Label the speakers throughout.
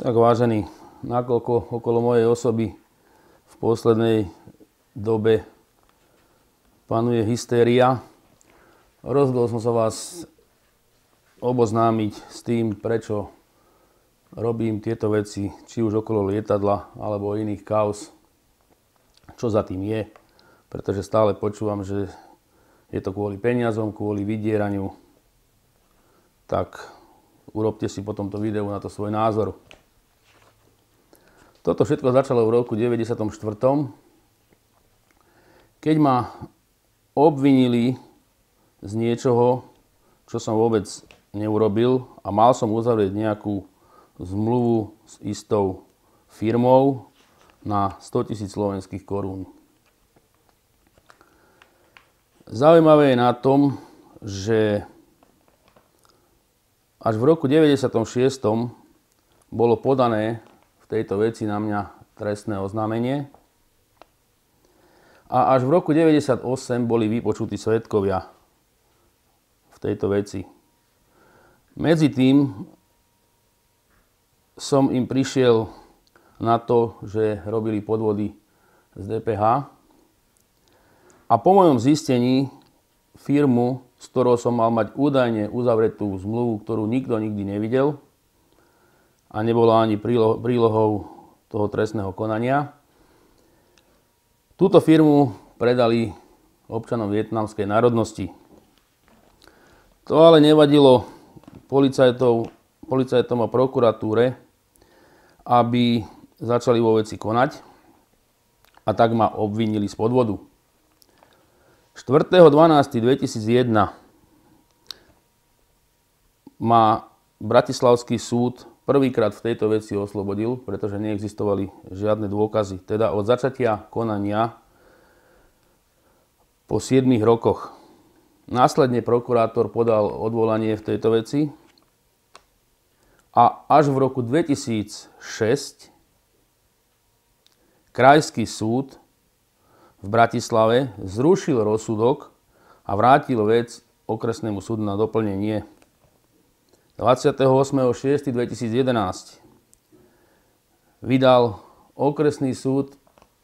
Speaker 1: Tak vážený, nakoľko okolo mojej osoby v poslednej dobe panuje hystéria, rozhodol som sa vás oboznámiť s tým, prečo robím tieto veci, či už okolo lietadla alebo iných kauz, čo za tým je, pretože stále počúvam, že je to kvôli peniazom, kvôli vydieraniu. Tak urobte si po tomto videu na to svoj názor. Toto všetko začalo v roku 94., keď ma obvinili z niečoho, čo som vôbec neurobil a mal som uzavrieť nejakú zmluvu s istou firmou na 100 000 slovenských korún. Zaujímavé je na tom, že až v roku 96. bolo podané v tejto veci na mňa trestné oznámenie a až v roku 98 boli vypočutí svedkovia v tejto veci. Medzi tým som im prišiel na to, že robili podvody z DPH a po mojom zistení firmu, s ktorou som mal mať údajne uzavretú zmluvu, ktorú nikto nikdy nevidel a nebola ani prílohou toho trestného konania, túto firmu predali občanom vietnamskej národnosti. To ale nevadilo policajtom a prokuratúre, aby začali vo veci konať a tak ma obvinili z podvodu. 4.12.2001 ma Bratislavský súd prvýkrát v tejto veci oslobodil, pretože neexistovali žiadne dôkazy. Teda od začatia konania po 7 rokoch. Následne prokurátor podal odvolanie v tejto veci a až v roku 2006 Krajský súd v Bratislave zrušil rozsudok a vrátil vec okresnému súdu na doplnenie. 28.6.2011 vydal okresný súd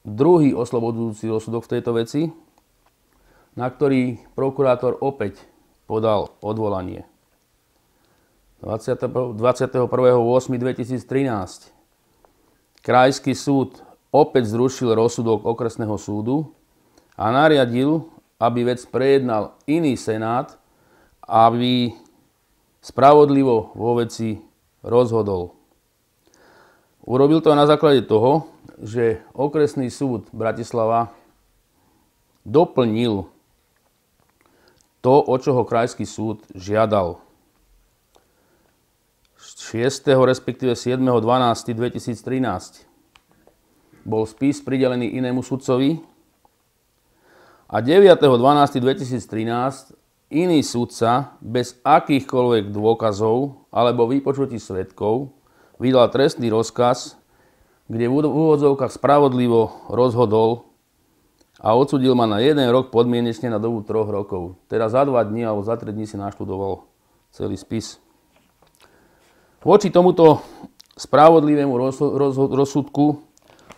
Speaker 1: druhý oslobodzujúci rozsudok v tejto veci, na ktorý prokurátor opäť podal odvolanie. 21.8.2013 Krajský súd opäť zrušil rozsudok okresného súdu a nariadil, aby vec prejednal iný senát, aby spravodlivo vo veci rozhodol. Urobil to na základe toho, že okresný súd Bratislava doplnil to, o čo ho Krajský súd žiadal. 6. respektíve 7.12.2013 bol spis pridelený inému sudcovi a 9.12.2013 iný sudca bez akýchkoľvek dôkazov alebo vypočutí svedkov vydal trestný rozkaz, kde v úvodzovkách spravodlivo rozhodol a odsúdil ma na 1 rok podmienečne na dobu 3 rokov. Teda za 2 dní alebo za 3 dní si naštudoval celý spis. Voči tomuto spravodlivému rozsudku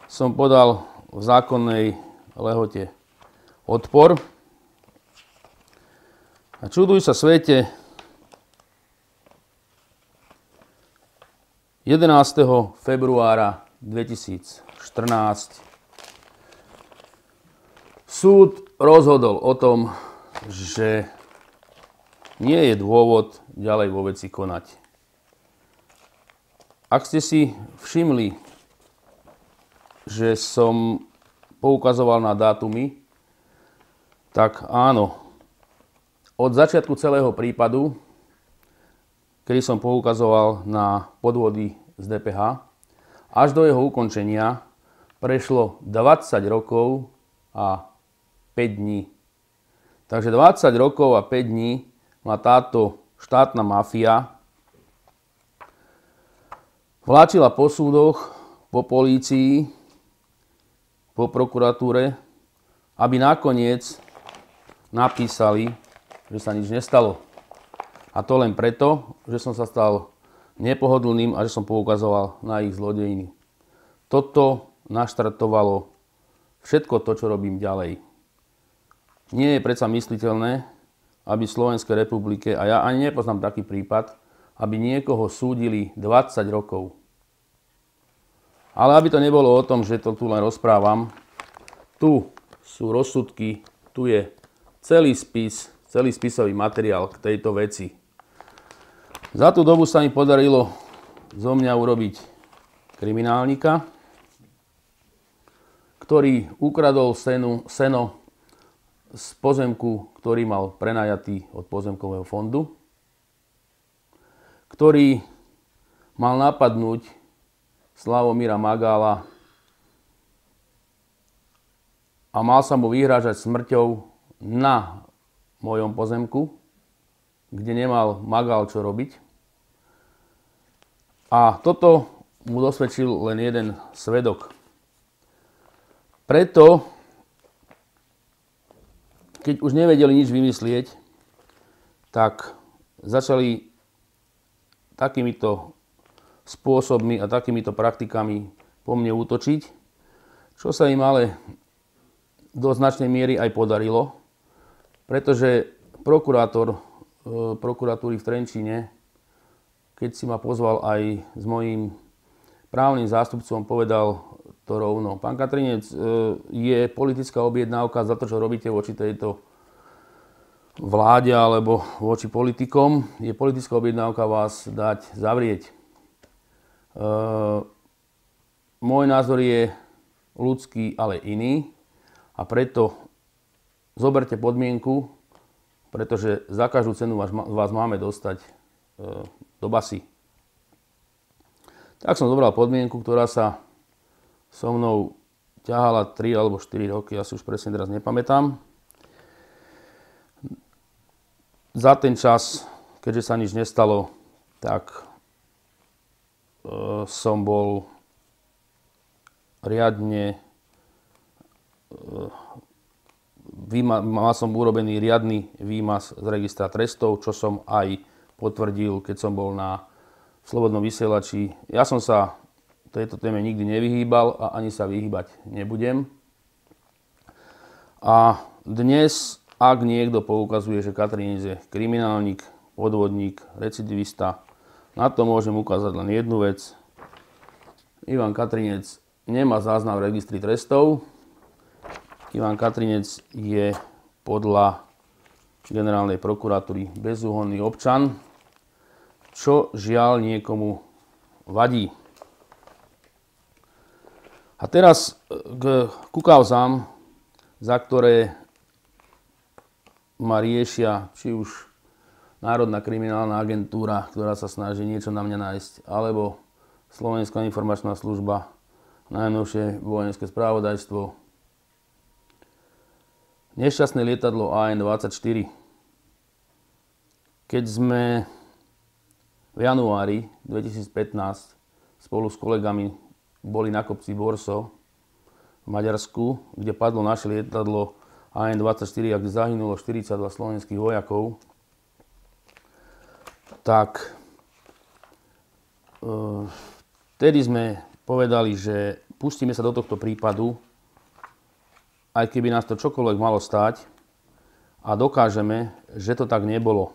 Speaker 1: som podal v zákonnej lehote odpor. A čuduj sa svete, 11. februára 2014 súd rozhodol o tom, že nie je dôvod ďalej vo veci konať. Ak ste si všimli, že som poukazoval na dátumy, tak áno, od začiatku celého prípadu, kedy som poukazoval na podvody z DPH, až do jeho ukončenia prešlo 20 rokov a 5 dní. Takže 20 rokov a 5 dní ma táto štátna mafia vláčila po súdoch, po polícii, po prokuratúre, aby nakoniec napísali, že sa nič nestalo. A to len preto, že som sa stal nepohodlným a že som poukazoval na ich zlodejiny. Toto naštartovalo všetko to, čo robím ďalej. Nie je predsa mysliteľné, aby v Slovenskej republike, a ja ani nepoznám taký prípad, aby niekoho súdili 20 rokov. Ale aby to nebolo o tom, že to tu len rozprávam, tu sú rozsudky, tu je celý spis, celý spisový materiál k tejto veci. Za tú dobu sa mi podarilo zo mňa urobiť kriminálnika, ktorý ukradol seno z pozemku, ktorý mal prenajatý od pozemkového fondu, ktorý mal napadnúť Slavomíra Magála a mal sa mu vyhrážať smrťou na mojom pozemku, kde nemal Magál čo robiť. A toto mu dosvedčil len jeden svedok. Preto, keď už nevedeli nič vymyslieť, tak začali takýmito spôsobmi a takýmito praktikami po mne útočiť, čo sa im ale do značnej miery aj podarilo, pretože prokurátor prokuratúry v Trenčíne, keď si ma pozval aj s mojím právnym zástupcom, povedal to rovno. Pán Katrinec, je politická objednávka za to, čo robíte voči tejto vláde alebo voči politikom. Je politická objednávka vás dať zavrieť. Môj názor je ľudský, ale iný. A preto zoberte podmienku, pretože za každú cenu vás máme dostať do basy. Tak som zobral podmienku, ktorá sa so mnou ťahala 3 alebo 4 roky, ja si už presne teraz nepamätám. Za ten čas, keďže sa nič nestalo, tak som bol riadne, mal som urobený riadny výmaz z registra trestov, čo som aj potvrdil, keď som bol na Slobodnom vysielači. Ja som sa tejto téme nikdy nevyhýbal a ani sa vyhýbať nebudem. A dnes, ak niekto poukazuje, že Katrinec je kriminálnik, podvodník, recidivista, na to môžem ukázať len jednu vec. Ivan Katrinec nemá záznam v registri trestov. Ivan Katrinec je podľa generálnej prokuratúry bezúhonný občan, čo žiaľ niekomu vadí. A teraz ku kauzám, za ktoré ma riešia či už Národná kriminálna agentúra, ktorá sa snaží niečo na mňa nájsť, alebo Slovenská informačná služba, najnovšie vojenské spravodajstvo, nešťastné lietadlo AN-24. Keď sme v januári 2015 spolu s kolegami boli na kopci Borso v Maďarsku, kde padlo naše lietadlo AN-24 a kde zahynulo 42 slovenských vojakov, tak vtedy sme povedali, že pustíme sa do tohto prípadu, aj keby nás to čokoľvek malo stáť, a dokážeme, že to tak nebolo.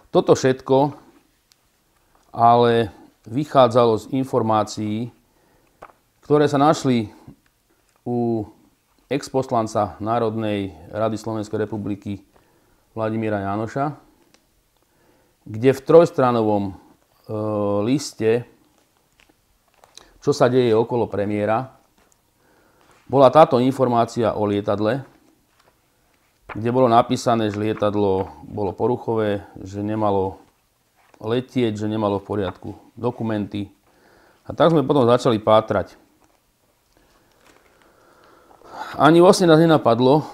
Speaker 1: Toto všetko ale vychádzalo z informácií, ktoré sa našli u ex-poslanca Národnej rady Slovenskej republiky Vladimíra Jánoša, kde v trojstranovom liste, čo sa deje okolo premiéra, bola táto informácia o lietadle, kde bolo napísané, že lietadlo bolo poruchové, že nemalo letieť, že nemalo v poriadku dokumenty. A tak sme potom začali pátrať. Ani vlastne nás nenapadlo,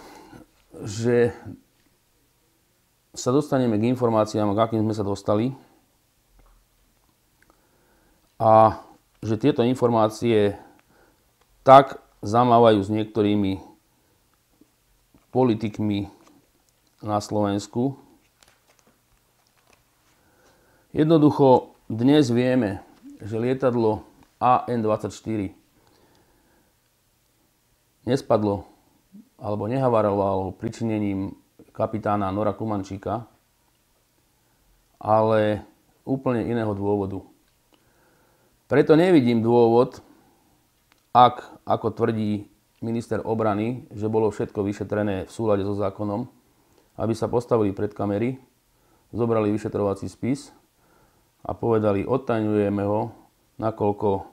Speaker 1: že sa dostaneme k informáciám, k akým sme sa dostali, a že tieto informácie tak zamávajú s niektorými politikmi na Slovensku, Jednoducho dnes vieme, že lietadlo AN-24 nespadlo alebo nehavarovalo pričinením kapitána Nora Kumančíka, ale úplne iného dôvodu. Preto nevidím dôvod, ako tvrdí minister obrany, že bolo všetko vyšetrené v súlade so zákonom, aby sa postavili pred kamery, zobrali vyšetrovací spis a povedali, odtajňujeme ho, nakoľko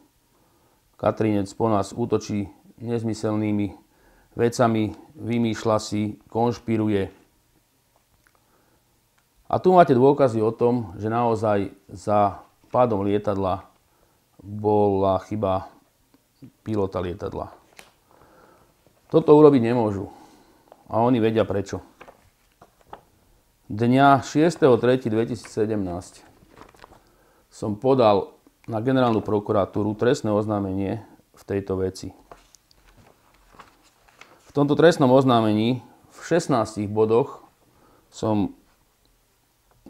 Speaker 1: Katrínec po nás útočí nezmyselnými vecami, vymýšľa si, konšpiruje. A tu máte dôkazy o tom, že naozaj za pádom lietadla bola chyba pilota lietadla. Toto urobiť nemôžu. A oni vedia prečo. Dňa 6.3.2017 som podal na generálnu prokuratúru trestné oznámenie v tejto veci. V tomto trestnom oznámení v 16 bodoch som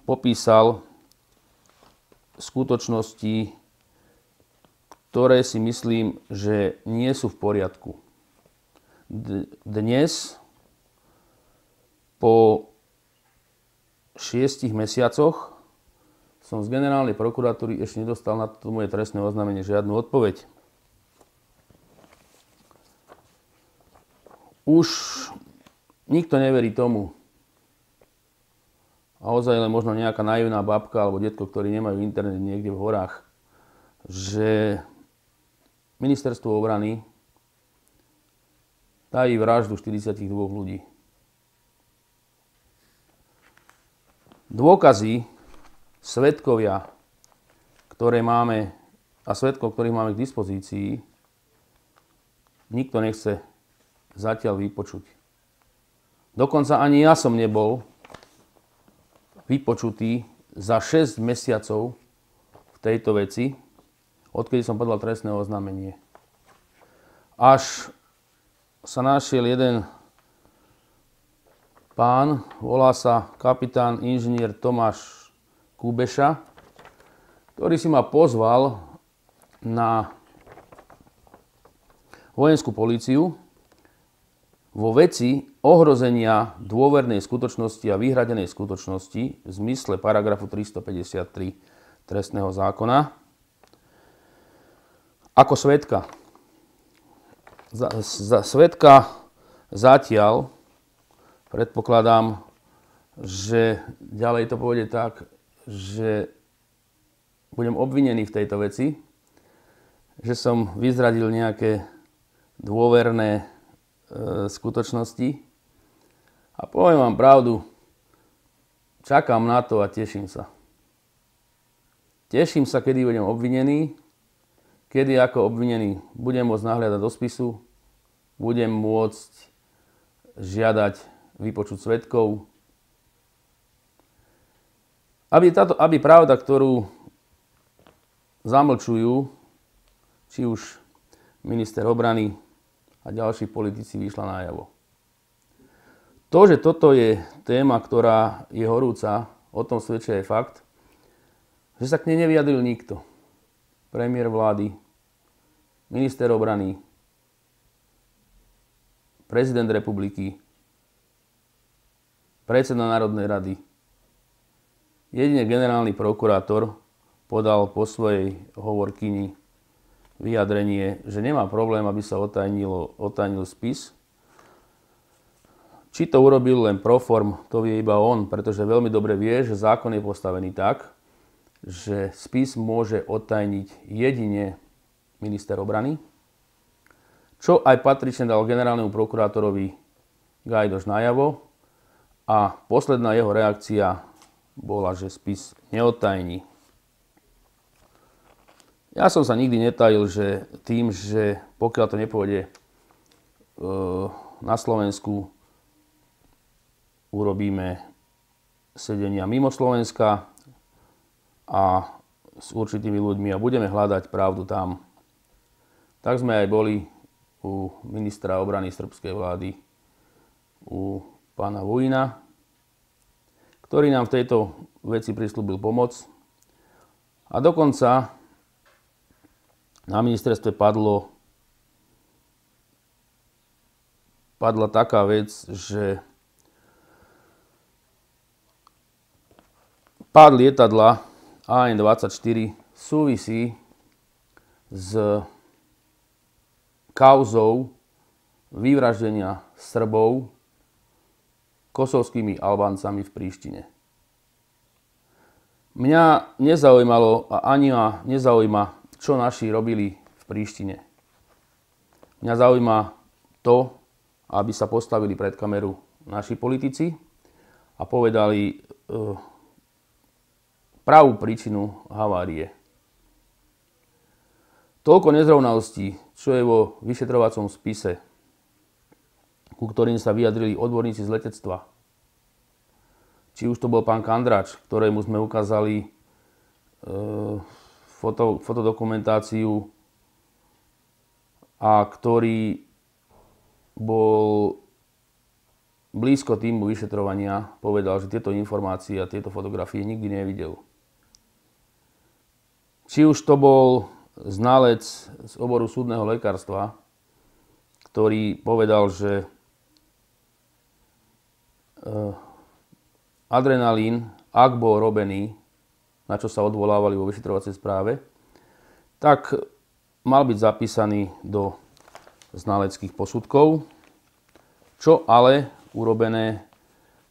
Speaker 1: popísal skutočnosti, ktoré si myslím, že nie sú v poriadku. Dnes, po 6 mesiacoch, som z generálnej prokuratúry ešte nedostal na toto moje trestné oznámenie žiadnu odpoveď. Už nikto neverí tomu, a ozaj len možno nejaká naivná babka alebo detko, ktorí nemajú internet niekde v horách, že ministerstvo obrany tají vraždu 42 ľudí. Dôkazy, svedkovia, ktoré máme a svedkov, ktorých máme k dispozícii, nikto nechce zatiaľ vypočuť. Dokonca ani ja som nebol vypočutý za 6 mesiacov v tejto veci, odkedy som podal trestné oznámenie. Až sa našiel jeden pán, volá sa kapitán inžinier Tomáš Kubeša, ktorý si ma pozval na vojenskú políciu vo veci ohrozenia dôvernej skutočnosti a vyhradenej skutočnosti v zmysle paragrafu 353 trestného zákona ako svedka. Za svedka zatiaľ predpokladám, že ďalej to pôjde tak, že budem obvinený v tejto veci, že som vyzradil nejaké dôverné skutočnosti. A poviem vám pravdu, čakám na to a teším sa. Teším sa, kedy budem obvinený, kedy ako obvinený budem môcť nahliadať do spisu, budem môcť žiadať vypočuť svedkov. Aby pravda, ktorú zamlčujú, či už minister obrany a ďalší politici, vyšla najavo. To, že toto je téma, ktorá je horúca, o tom svedčí aj fakt, že sa k nej nevyjadril nikto. Premiér vlády, minister obrany, prezident republiky, predseda Národnej rady. Jedine generálny prokurátor podal po svojej hovorkyni vyjadrenie, že nemá problém, aby sa otajnil spis. Či to urobil len pro form, to vie iba on, pretože veľmi dobre vie, že zákon je postavený tak, že spis môže odtajniť jedine minister obrany, čo aj patrične dal generálnemu prokurátorovi Gajdoš najavo a posledná jeho reakcia bola, že spis neodtajní. Ja som sa nikdy netajil, že tým, že pokiaľ to nepôjde na Slovensku, urobíme sedenia mimo Slovenska a s určitými ľuďmi a budeme hľadať pravdu tam. Tak sme aj boli u ministra obrany srbskej vlády, u pána Vujina, ktorý nám v tejto veci prisľúbil pomoc. A dokonca na ministerstve padla taká vec, že pád lietadla AN-24 súvisí s kauzou vyvraždenia Srbov kosovskými Albáncami v Príštine. Mňa nezaujímalo a ani ma nezaujíma, čo naši robili v Príštine. Mňa zaujíma to, aby sa postavili pred kameru naši politici a povedali pravú príčinu havárie. Toľko nezrovnalostí, čo je vo vyšetrovacom spise, ku ktorým sa vyjadrili odborníci z letectva. Či už to bol pán Kandrač, ktorému sme ukázali fotodokumentáciu a ktorý bol blízko týmu vyšetrovania, povedal, že tieto informácie a tieto fotografie nikdy nevidel. Či už to bol znalec z oboru súdneho lekárstva, ktorý povedal, že adrenalín, ak bol robený, na čo sa odvolávali vo vyšetrovacej správe, tak mal byť zapísaný do znaleckých posudkov, čo ale urobené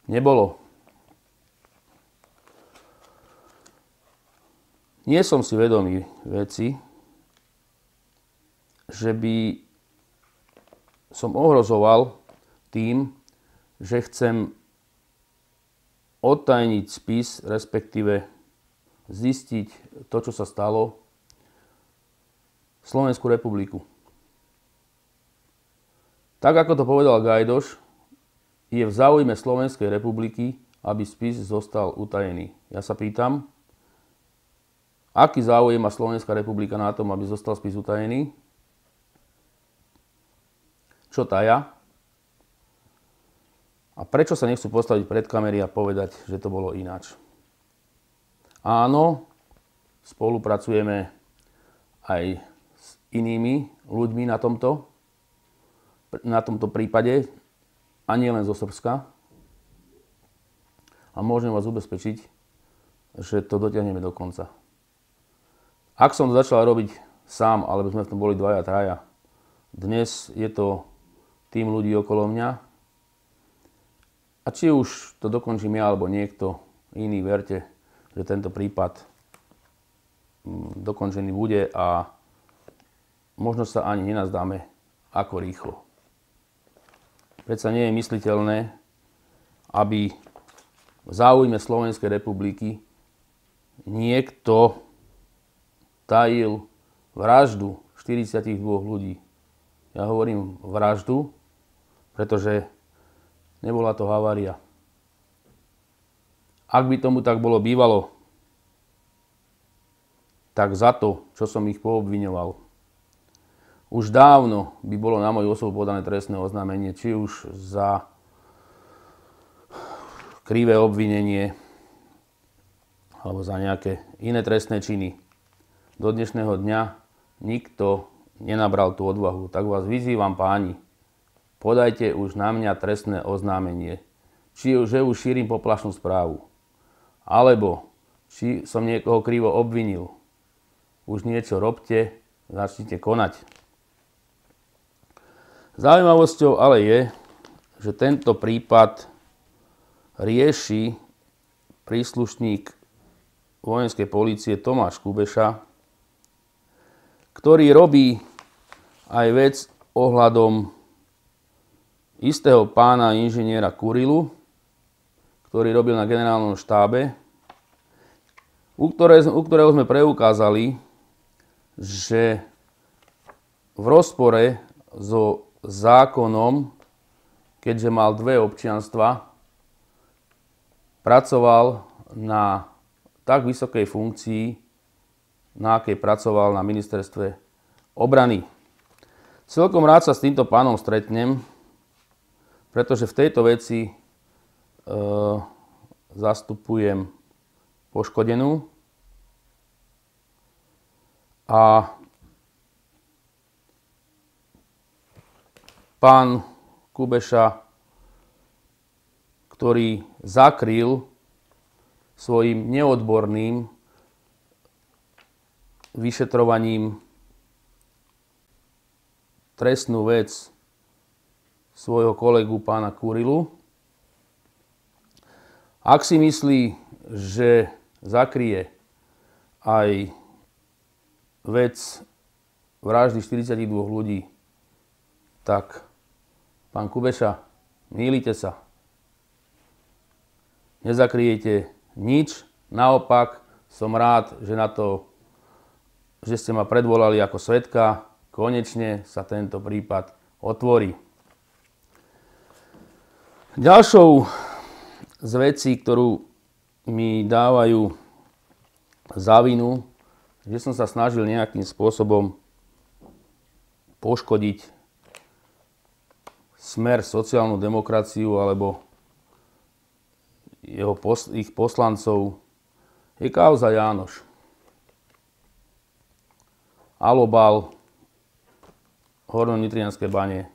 Speaker 1: nebolo. Nie som si vedomý veci, že by som ohrozoval tým, že chcem odtajniť spis, respektíve zistiť to, čo sa stalo Slovenskú republiku. Tak, ako to povedal Gajdoš, je v záujme Slovenskej republiky, aby spis zostal utajený. Ja sa pýtam, aký záujem má Slovenská republika na tom, aby zostal spis utajený? Čo taja? A prečo sa nechcú postaviť pred kamery a povedať, že to bolo ináč? Áno, spolupracujeme aj s inými ľuďmi na tomto prípade, a nie len zo Srbska. A môžem vás ubezpečiť, že to dotiahneme do konca. Ak som to začal robiť sám, alebo sme v tom boli dvaja, traja, dnes je to tým ľudí okolo mňa. A či už to dokončím ja, alebo niekto iný, verte, že tento prípad dokončený bude a možno sa ani nenazdáme, ako rýchlo. Predsa nie je mysliteľné, aby v záujme Slovenskej republiky niekto tajil vraždu 42 ľudí. Ja hovorím vraždu, pretože nebola to havária. Ak by tomu tak bolo bývalo, tak za to, čo som ich poobviňoval, už dávno by bolo na moju osobu podané trestné oznámenie, či už za krivé obvinenie, alebo za nejaké iné trestné činy. Do dnešného dňa nikto nenabral tú odvahu. Tak vás vyzývam, páni, podajte už na mňa trestné oznámenie. Či už šírim poplašnú správu, alebo či som niekoho krivo obvinil. Už niečo robte, začnite konať. Zaujímavosťou ale je, že tento prípad rieši príslušník vojenskej polície Tomáš Kubeša, ktorý robí aj vec ohľadom istého pána inžiniera Kurilu, ktorý robil na generálnom štábe, u ktorého sme preukázali, že v rozpore so zákonom, keďže mal dve občianstva, pracoval na tak vysokej funkcii, na akej pracoval na ministerstve obrany. Celkom rád sa s týmto pánom stretnem, pretože v tejto veci zastupujem poškodenú a pán Kubeša, ktorý zakryl svojim neodborným vyšetrovaním trestnú vec svojho kolegu pána Kurilu. Ak si myslí, že zakryje aj vec vraždy 42 ľudí, tak pán Kubeša, mýlite sa. Nezakryjete nič, naopak som rád, že ste ma predvolali ako svedka. Konečne sa tento prípad otvorí. Ďalšou z vecí, ktorú mi dávajú za vinu, že som sa snažil nejakým spôsobom poškodiť Smer, sociálnu demokraciu alebo ich poslancov, je kauza Jánoš. Alobal, Horno-Nitrianske Bane.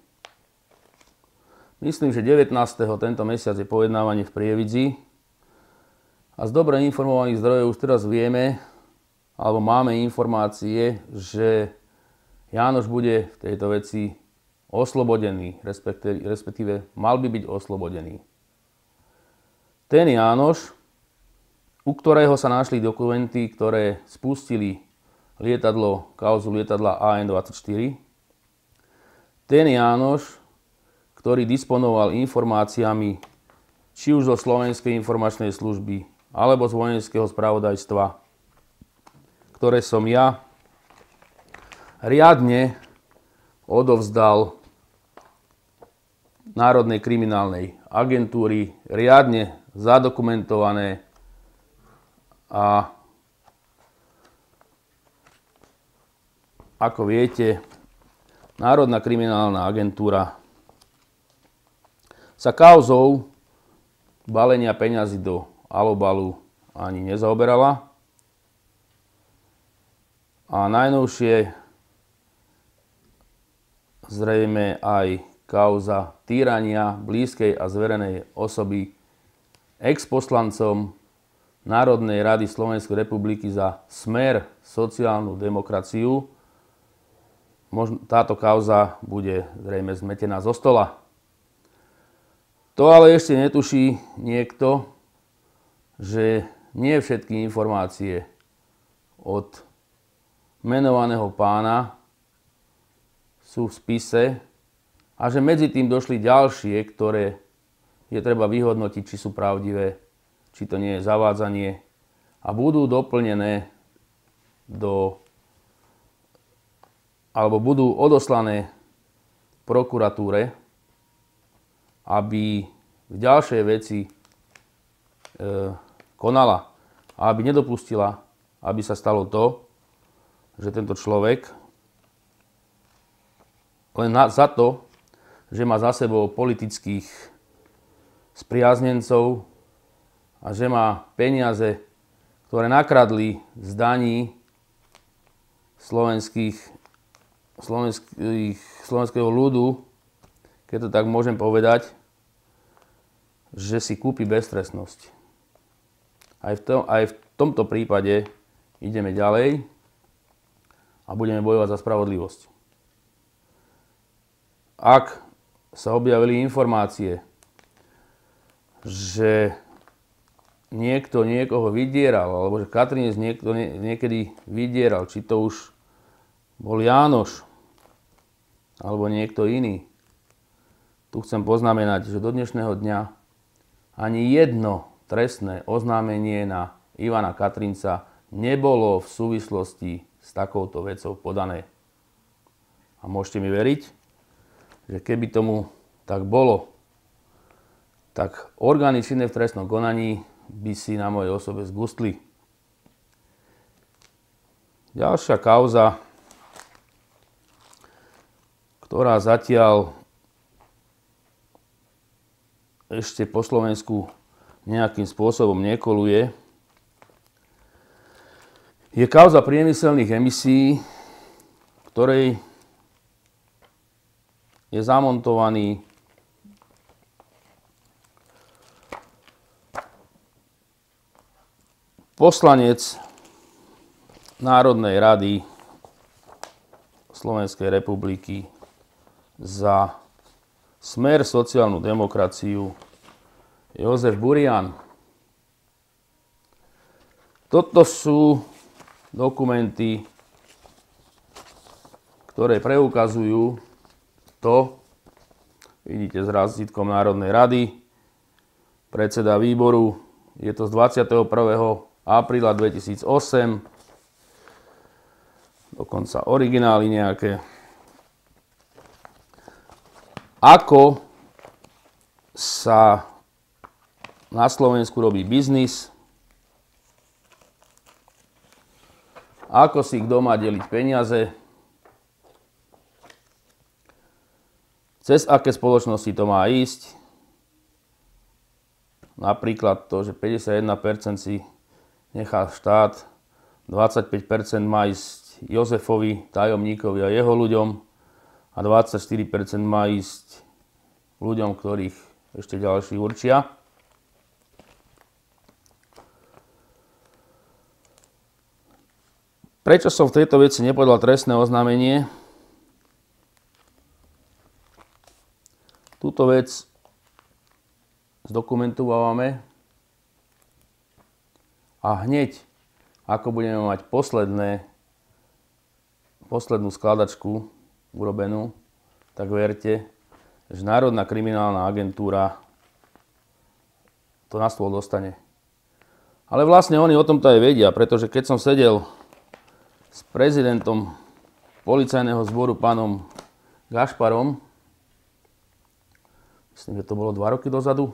Speaker 1: Myslím, že 19. tento mesiac je pojednávanie v Prievidzi a z dobre informovaných zdrojov už teraz vieme, alebo máme informácie, že Jánoš bude v tejto veci oslobodený, respektíve mal by byť oslobodený. Ten Jánoš, u ktorého sa našli dokumenty, ktoré spustili kauzu lietadla AN-24, ten Jánoš, ktorý disponoval informáciami či už zo Slovenskej informačnej služby alebo z vojenského spravodajstva, ktoré som ja riadne odovzdal Národnej kriminálnej agentúry, riadne zadokumentované a ako viete, Národná kriminálna agentúra sa kauzou balenia peňazí do Alobalu ani nezaoberala. A najnovšie zrejme aj kauza týrania blízkej a zverenej osoby ex-poslancom Národnej rady Slovenskej republiky za Smer, sociálnu demokraciu. Táto kauza bude zrejme zmetená zo stola. To ale ešte netuší niekto, že nie všetky informácie od menovaného pána sú v spise a že medzi tým došli ďalšie, ktoré je treba vyhodnotiť, či sú pravdivé, či to nie je zavádzanie a budú doplnené alebo budú odoslané prokuratúre, aby v ďalšej veci konala a aby nedopustila, aby sa stalo to, že tento človek len za to, že má za sebou politických spriaznencov a že má peniaze, ktoré nakradli z daní slovenského ľudu, keď to tak môžem povedať, že si kúpi beztrestnosť. Aj v tomto prípade ideme ďalej a budeme bojovať za spravodlivosť. Ak sa objavili informácie, že niekto niekoho vydieral, alebo že Katrinec niekto niekedy vydieral, či to už bol Jánoš, alebo niekto iný, tu chcem poznamenať, že do dnešného dňa ani jedno trestné oznámenie na Ivana Katrinca nebolo v súvislosti s takouto vecou podané. A môžete mi veriť, že keby tomu tak bolo, tak orgány činné v trestnom konaní by si na mojej osobe zgustli. Ďalšia kauza, ktorá zatiaľ ešte po Slovensku nejakým spôsobom nekoluje, je kauza priemyselných emisí, v ktorej je zamontovaný poslanec Národnej rady Slovenskej republiky za Smer sociálnu demokraciu Jozef Burian. Toto sú dokumenty, ktoré preukazujú to, vidíte s razítkom Národnej rady, predseda výboru, je to z 21. apríla 2008, dokonca originály nejaké. Ako sa na Slovensku robí biznis, ako si kto má deliť peniaze, cez aké spoločnosti to má ísť. Napríklad to, že 51% si nechá štát, 25% má ísť Jozefovi, tajomníkovi a jeho ľuďom a 24% má ísť ľuďom, ktorých ešte ďalší určia. Prečo som v tejto veci nepodal trestné oznámenie? Túto vec zdokumentujeme a hneď, ako budeme mať poslednú skladačku urobenú, tak verte, že Národná kriminálna agentúra to na stôl dostane. Ale vlastne oni o tomto aj vedia, pretože keď som sedel s prezidentom policajného zboru pánom Gašparom, myslím, že to bolo 2 roky dozadu,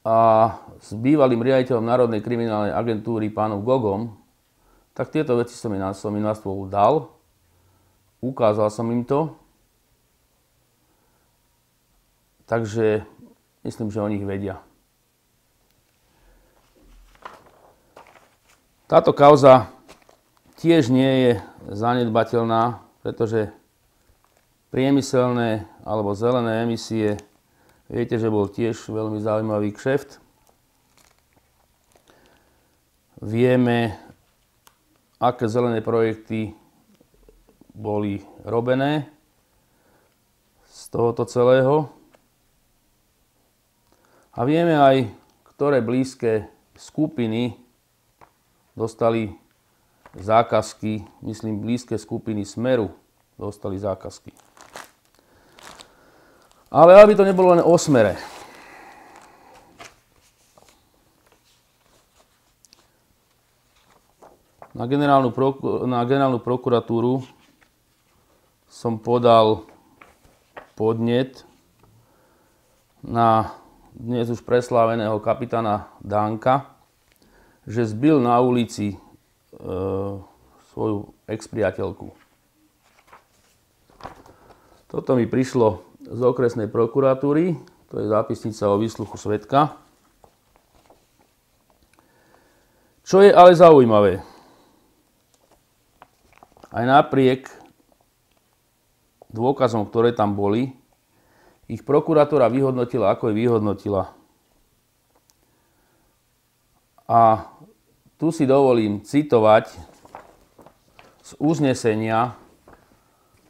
Speaker 1: a s bývalým riaditeľom Národnej kriminálnej agentúry pánom Gogom, tak tieto veci som im na stôl dal. Ukázal som im to. Takže myslím, že oni ich vedia. Táto kauza tiež nie je zanedbateľná, pretože priemyselné alebo zelené emisie, viete, že bol tiež veľmi zaujímavý kšeft. Vieme, aké zelené projekty boli robené z tohoto celého. A vieme aj, ktoré blízke skupiny dostali zákazky, myslím, blízke skupiny Smeru dostali zákazky. Ale aby to nebolo len o Smere. Na generálnu prokuratúru som podal podnet na dnes už presláveného kapitána Danka, že zbil na ulici svoju ex-priateľku. Toto mi prišlo z okresnej prokuratúry, to je zápisnica o výsluchu svedka. Čo je ale zaujímavé, aj napriek dôkazom, ktoré tam boli, ich prokuratúra vyhodnotila, ako je vyhodnotila. A tu si dovolím citovať z uznesenia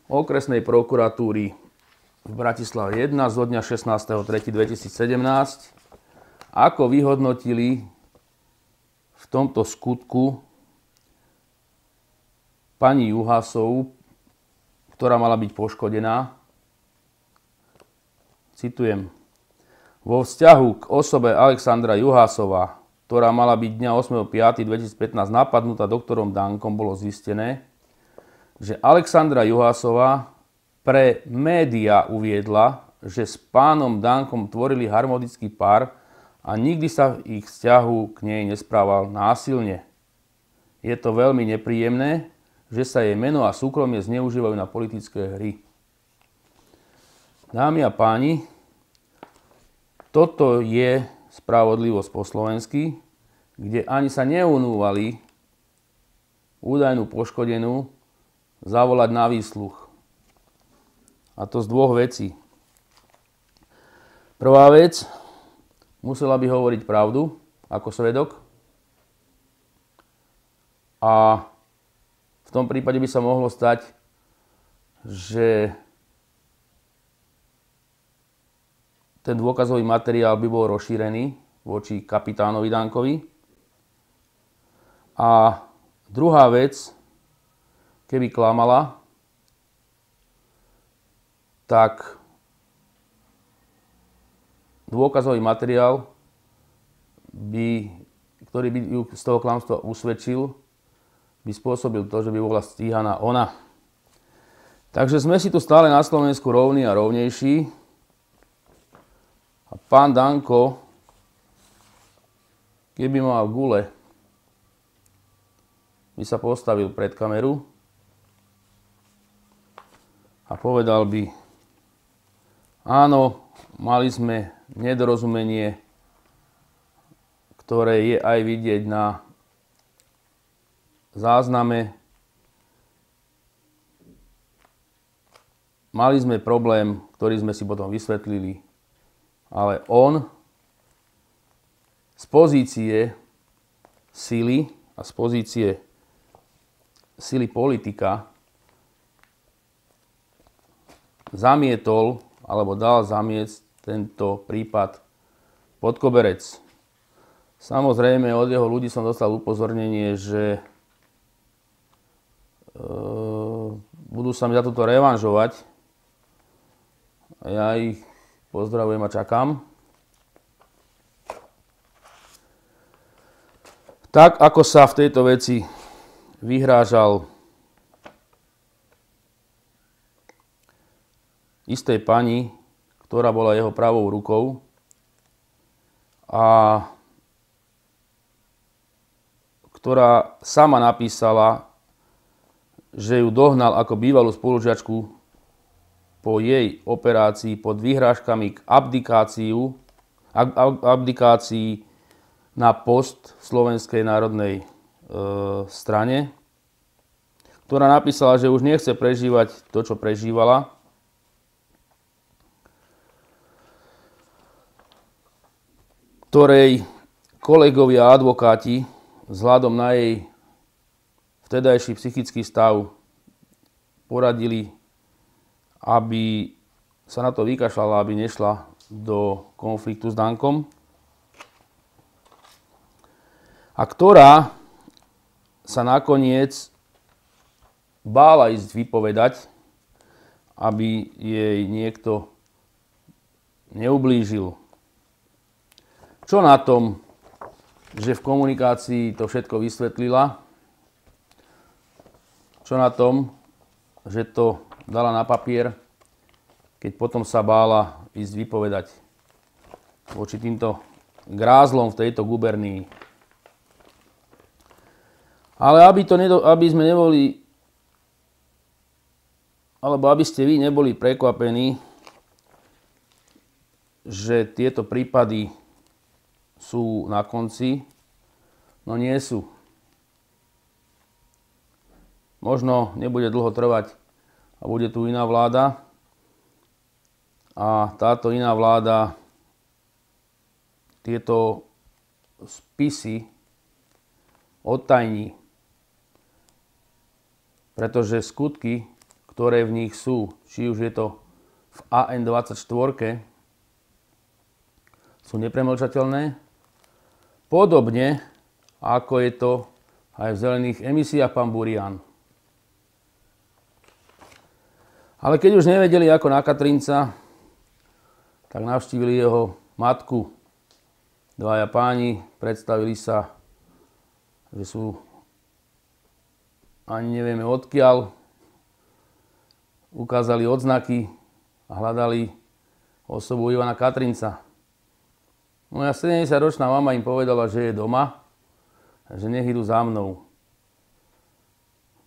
Speaker 1: okresnej prokuratúry v Bratislave 1 zo dňa 16.3.2017, ako vyhodnotili v tomto skutku pani Juhásovu, ktorá mala byť poškodená. Citujem. Vo vzťahu k osobe Alexandra Juhásova, ktorá mala byť dňa 8.5.2015 napadnutá doktorom Dankom, bolo zistené, že Alexandra Juhásová pre médiá uviedla, že s pánom Dankom tvorili harmonický pár a nikdy sa v ich vzťahu k nej nesprával násilne. Je to veľmi nepríjemné, že sa jej meno a súkromie zneužívajú na politické hry. Dámy a páni, toto je spravodlivosť po slovensky, kde ani sa neunúvali údajnú poškodenú zavolať na výsluch. A to z dvoch vecí. Prvá vec, musela by hovoriť pravdu ako svedok. A v tom prípade by sa mohlo stať, že ten dôkazový materiál by bol rozšírený voči kapitánovi Dankovi. A druhá vec, keby klamala, tak dôkazový materiál, ktorý by ju z toho klamstva usvedčil, by spôsobil to, že by bola stíhaná ona. Takže sme si tu stále na Slovensku rovní a rovnejší. A pán Danko, keby mal gule, by sa postavil pred kameru a povedal by: áno, mali sme nedorozumenie, ktoré je aj vidieť na zázname. Mali sme problém, ktorý sme si potom vysvetlili, ale on z pozície sily a z pozície sily politika zamietol alebo dal zamiecť tento prípad pod koberec. Samozrejme, od jeho ľudí som dostal upozornenie, že budú sa mi za toto revanžovať. A ja ich pozdravujem a čakám. Tak, ako sa v tejto veci vyhrážal istej pani, ktorá bola jeho pravou rukou a ktorá sama napísala, že ju dohnal ako bývalú spolužiačku po jej operácii pod vyhrážkami k abdikácii na post v Slovenskej národnej strane, ktorá napísala, že už nechce prežívať to, čo prežívala. Ktorej kolegovia a advokáti vzhľadom na jej vtedajší psychický stav poradili, aby sa na to vykašľala, aby nešla do konfliktu s Dankom. A ktorá sa nakoniec bála ísť vypovedať, aby jej niekto neublížil. Čo na tom, že v komunikácii to všetko vysvetlila? Čo na tom, že to dala na papier, keď potom sa bála ísť vypovedať voči týmto grázlom v tejto gubernii? Ale aby sme neboli, alebo aby ste vy neboli prekvapení, že tieto prípady sú na konci, no nie sú. Možno nebude dlho trvať a bude tu iná vláda a táto iná vláda tieto spisy odtajní, pretože skutky, ktoré v nich sú, či už je to v AN24, sú nepremlčateľné, podobne ako je to aj v zelených emisiách pán Burian. Ale keď už nevedeli ako na Katrinca, tak navštívili jeho matku. Dvaja páni, predstavili sa, že sú ani nevieme odkiaľ, ukázali odznaky a hľadali osobu Ivana Katrinca. Moja 70-ročná mama im povedala, že je doma a že nech idú za mnou.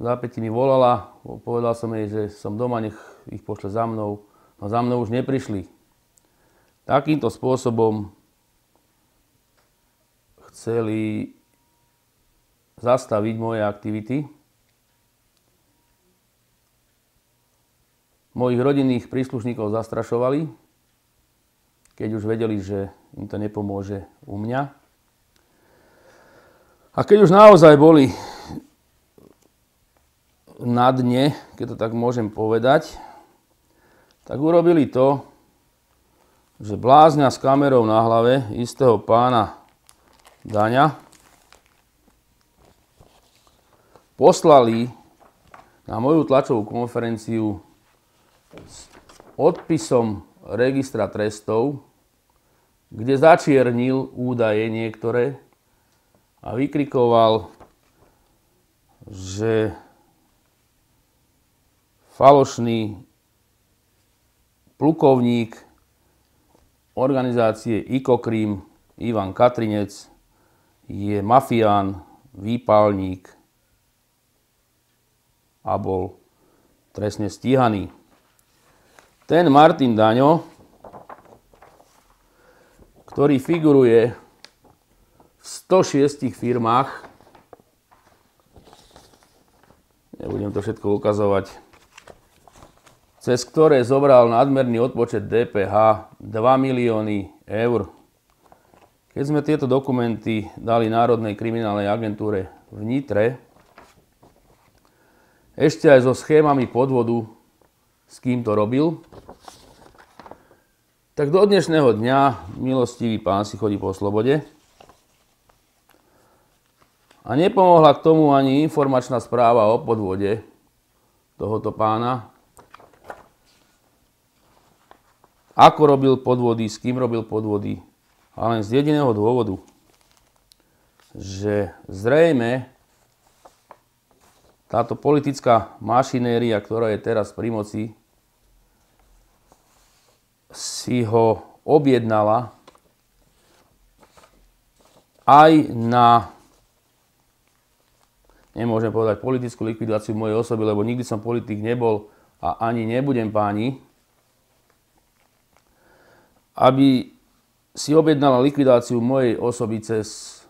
Speaker 1: V zápäti mi volala, povedal som jej, že som doma, nech ich pošle za mnou. No za mnou už neprišli. Takýmto spôsobom chceli zastaviť moje aktivity. Mojich rodinných príslušníkov zastrašovali, keď už vedeli, že im to nepomôže u mňa. A keď už naozaj boli na dne, keď to tak môžem povedať, tak urobili to, že blázňa s kamerou na hlave istého pána Daňa poslali na moju tlačovú konferenciu s odpisom registra trestov, kde začiernil údaje niektoré a vykrikoval, že falošný plukovník organizácie IKOKRIM Ivan Katrinec je mafián, výpalník a bol trestne stíhaný. Ten Martin Daňo, ktorý figuruje v 106 firmách, nebudem to všetko ukazovať, cez ktoré zobral nadmerný odpočet DPH 2 milióny eur. Keď sme tieto dokumenty dali Národnej kriminálnej agentúre v Nitre, ešte aj so schémami podvodu, s kým to robil, tak do dnešného dňa milostivý pán si chodí po slobode. A nepomohla k tomu ani informačná správa o podvode tohoto pána. Ako robil podvody, s kým robil podvody. A len z jediného dôvodu, že zrejme táto politická mašinéria, ktorá je teraz pri moci, si ho objednala aj na, nemôžem povedať politickú likvidáciu mojej osoby, lebo nikdy som politik nebol a ani nebudem, páni, aby si objednala likvidáciu mojej osoby cez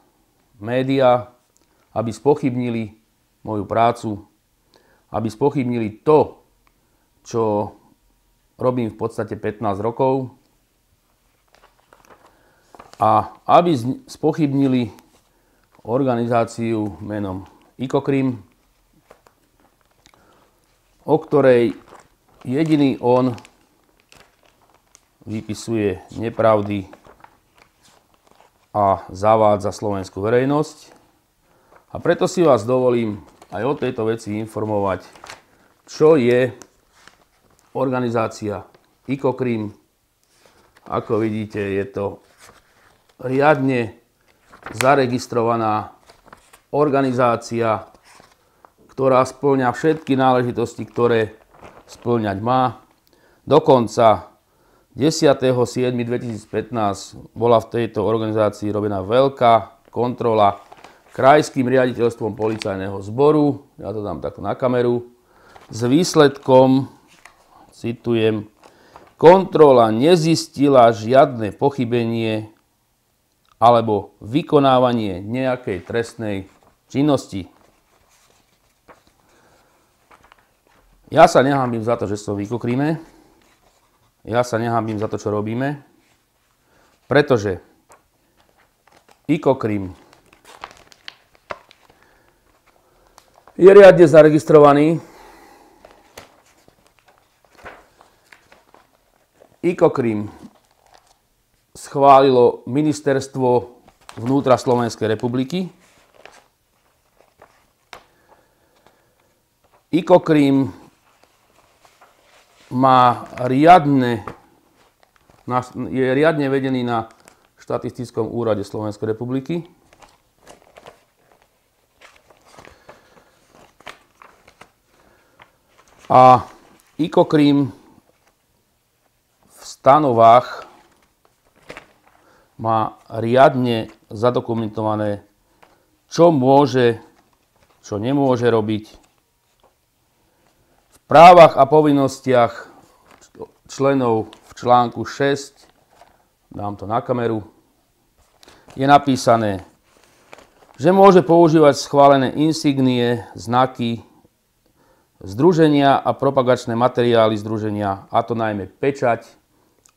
Speaker 1: médiá, aby spochybnili moju prácu, aby spochybnili to, čo robím v podstate 15 rokov a aby spochybnili organizáciu menom IKOKRIM, o ktorej jediný on vypisuje nepravdy a zavádza slovenskú verejnosť. A preto si vás dovolím aj o tejto veci informovať, čo je organizácia IKOKRIM. Ako vidíte, je to riadne zaregistrovaná organizácia, ktorá spĺňa všetky náležitosti, ktoré spĺňať má. Dokonca 10.7.2015 bola v tejto organizácii robená veľká kontrola krajským riaditeľstvom policajného zboru, ja to dám takto na kameru, s výsledkom, citujem, kontrola nezistila žiadne pochybenie alebo vykonávanie nejakej trestnej činnosti. Ja sa nehanbím za to, že som v IKOKRIMe. Ja sa nehanbím za to, čo robíme, pretože IKOKRIM je riadne zaregistrovaný. IKOKRIM schválilo Ministerstvo vnútra Slovenskej republiky. IKOKRIM je riadne vedený na štatistickom úrade Slovenskej republiky. A IKOKRIM v stanovách má riadne zadokumentované, čo môže, čo nemôže robiť. V právach a povinnostiach členov v článku 6, dám to na kameru, je napísané, že môže používať schválené insignie, znaky združenia a propagačné materiály združenia, a to najmä pečať,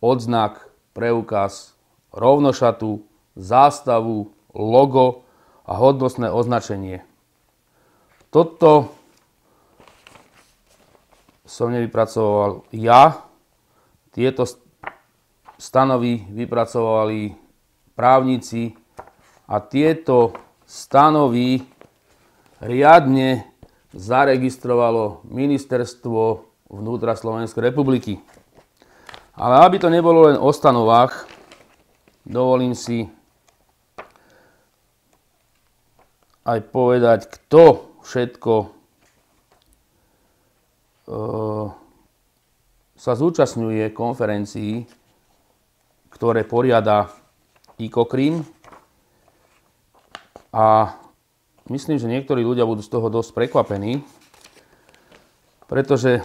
Speaker 1: odznak, preukaz, rovnošatu, zástavu, logo a hodnostné označenie. Toto som nevypracoval ja. Tieto stanovy vypracovali právnici a tieto stanovy riadne zaregistrovalo Ministerstvo vnútra Slovenskej republiky. Ale aby to nebolo len o stanovách, dovolím si aj povedať, kto všetko sa zúčastňuje konferencií, ktoré poriada ICOCRIM. A myslím, že niektorí ľudia budú z toho dosť prekvapení, pretože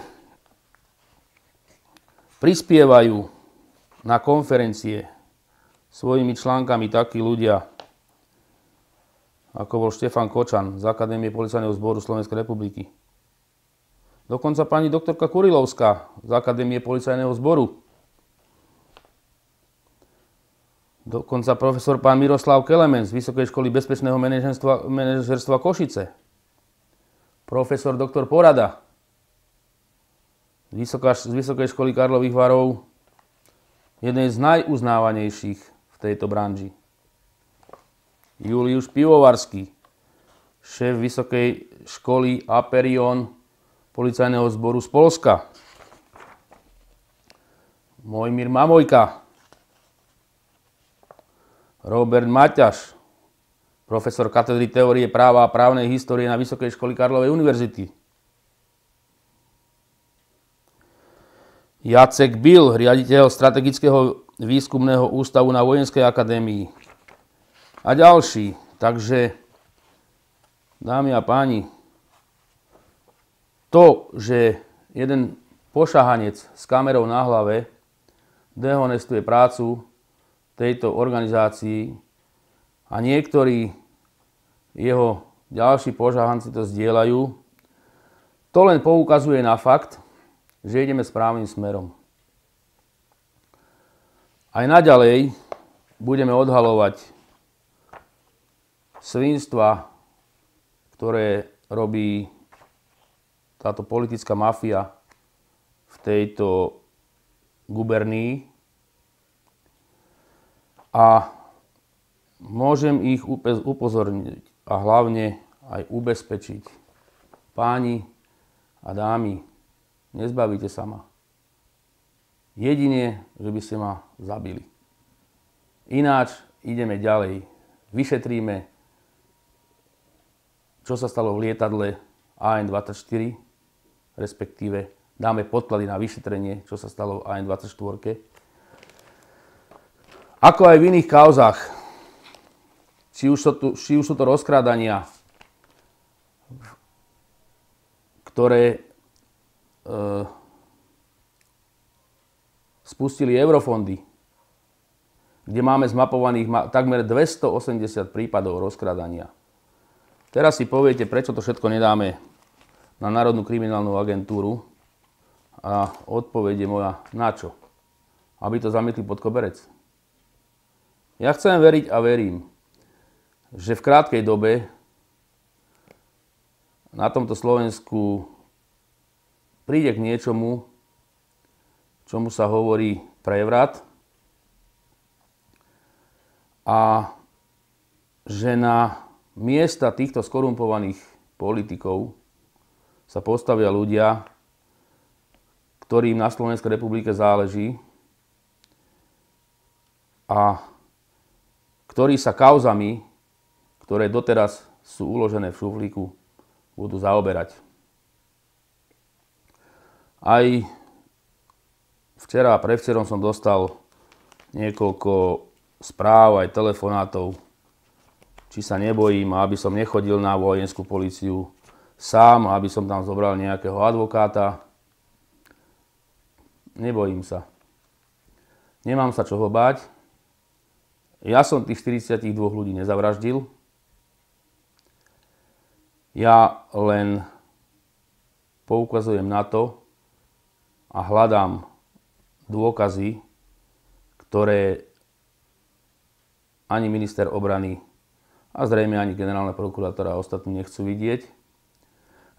Speaker 1: prispievajú na konferencie svojimi článkami takí ľudia, ako bol Štefan Kočan z Akadémie Policajného zboru Slovenskej republiky. Dokonca pani doktorka Kurilovská z Akadémie Policajného zboru. Dokonca profesor pán Miroslav Kelemen z Vysokej školy bezpečného manažerstva Košice. Profesor doktor Porada z Vysokej školy Karlových Varov, jednej z najuznávanejších v tejto branži. Julius Pivovarský, šéf Vysokej školy Aperion Policajného zboru z Polska. Mojmír Mamojka, Robert Maťaš, profesor katedry teórie práva a právnej histórie na Vysokej školy Karlovej univerzity. Jacek Bil, riaditeľ Strategického výskumného ústavu na Vojenskej akadémii. A ďalší. Takže, dámy a páni, to, že jeden pošahanec s kamerou na hlave dehonestuje prácu tejto organizácii a niektorí jeho ďalší pošahanci to zdieľajú, to len poukazuje na fakt, že ideme správnym smerom. Aj naďalej budeme odhaľovať svinstva, ktoré robí táto politická mafia v tejto gubernii. A môžem ich upozorniť a hlavne aj ubezpečiť. Páni a dámy, nezbavíte sa ma. Jedine, že by ste ma zabili. Ináč ideme ďalej. Vyšetríme, čo sa stalo v lietadle AN-24, respektíve dáme podklady na vyšetrenie, čo sa stalo v AN-24. Ako aj v iných kauzách, či už sú to rozkrádania, ktoré spustili eurofondy, kde máme zmapovaných takmer 280 prípadov rozkrádania. Teraz si poviete, prečo to všetko nedáme na Národnú kriminálnu agentúru, a odpoveď je moja, na čo? Aby to zamietli pod koberec. Ja chcem veriť a verím, že v krátkej dobe na tomto Slovensku príde k niečomu, čomu sa hovorí prevrat, a že na miesta týchto skorumpovaných politikov sa postavia ľudia, ktorým na Slovenskej republike záleží a ktorí sa kauzami, ktoré doteraz sú uložené v šuflíku, budú zaoberať. Aj včera a prevčerom som dostal niekoľko správ, aj telefonátov, či sa nebojím, aby som nechodil na vojenskú políciu sám, aby som tam zobral nejakého advokáta. Nebojím sa. Nemám sa čoho báť. Ja som tých 42 ľudí nezavraždil. Ja len poukazujem na to a hľadám dôkazy, ktoré ani minister obrany a zrejme ani generálna prokurátora a ostatní nechcú vidieť,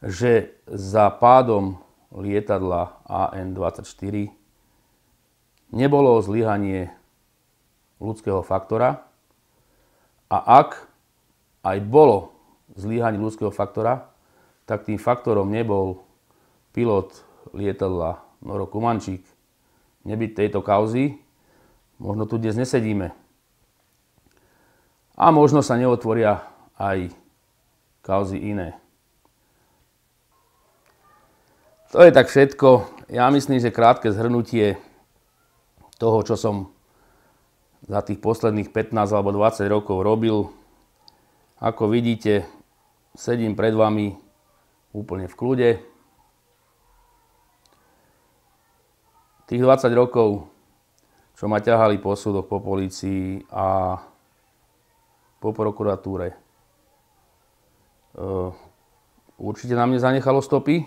Speaker 1: že za pádom lietadla AN-24 nebolo zlyhanie ľudského faktora a ak aj bolo zlyhanie ľudského faktora, tak tým faktorom nebol pilot lietadla Noro Kumančík. Nebyť tejto kauzy, možno tu dnes nesedíme. A možno sa neotvoria aj kauzy iné. To je tak všetko. Ja myslím, že krátke zhrnutie toho, čo som za tých posledných 15 alebo 20 rokov robil. Ako vidíte, sedím pred vami úplne v kľude. Tých 20 rokov, čo ma ťahali po súdoch, po polícii a po prokuratúre, určite na mne zanechalo stopy.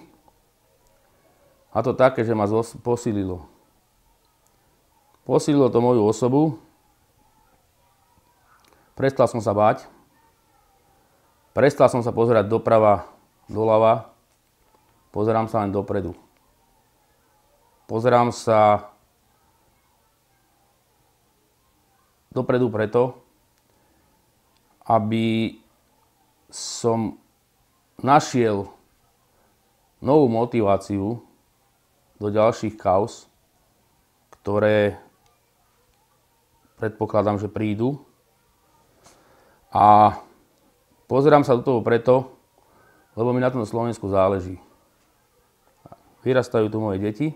Speaker 1: A to také, že ma posílilo. Posílilo to moju osobu. Prestal som sa báť. Prestal som sa pozerať doprava, doľava. Pozerám sa len dopredu. Pozerám sa dopredu preto, aby som našiel novú motiváciu do ďalších kauz, ktoré predpokladám, že prídu. A pozerám sa do toho preto, lebo mi na tom Slovensku záleží. Vyrastajú tu moje deti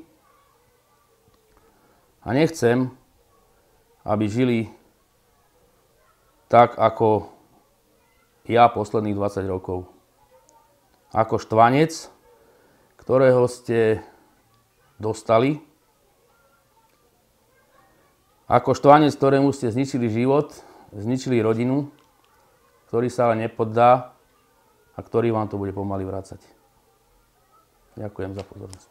Speaker 1: a nechcem, aby žili tak, ako ja posledných 20 rokov. Ako štvanec, ktorého ste dostali. Ako štvanec, ktorému ste zničili život, zničili rodinu, ktorý sa ale nepoddá a ktorý vám to bude pomaly vrácať. Ďakujem za pozornosť.